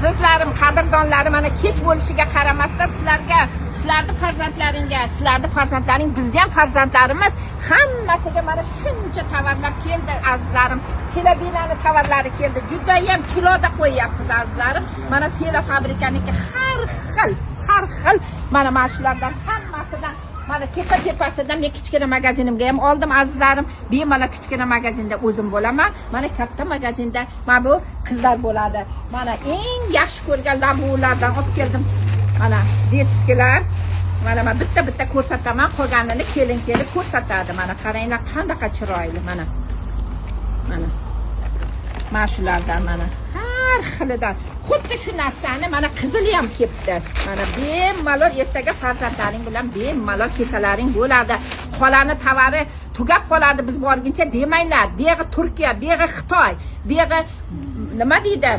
azizlarim, qadrdonlarim, mana kech bo'lishiga qaramasdan sizlarning farzandlaring bizda ham farzandlarimiz hammasiga mana shuncha tovarlar keldi azizlarim. Telebinani tovarlari keldi. Judayam kiloda qo'yyapmiz azizlarim. Mana Sela fabrikaniki har xil mana shulardan hammasidan mana tepasidan men kichkina magazinimga ham oldim azizlarim. Bemalol kichkina magazinda o'zim bo'laman. Mana katta magazinda mana bu qizlar bo'ladi. Mana eng yaxshi ko'rgan labulardan olib keldim. Mana detskilar. Mana bitta ko'rsataman, qolganini kelin kelib ko'rsatadi. Mana qaranglar qanday chiroyli mana. Mana shulardan mana har xilidan. Xuddi shu narsani mana qizili ham kelibdi. Mana bemalol ertaga farzandlaring bilan bemalol kesalaring bo'ladi. Qolani tovari tugab qoladi biz borguncha demanglar. Bu yerga Turkiya, bu yerga Xitoy, bu yerga nima deydi?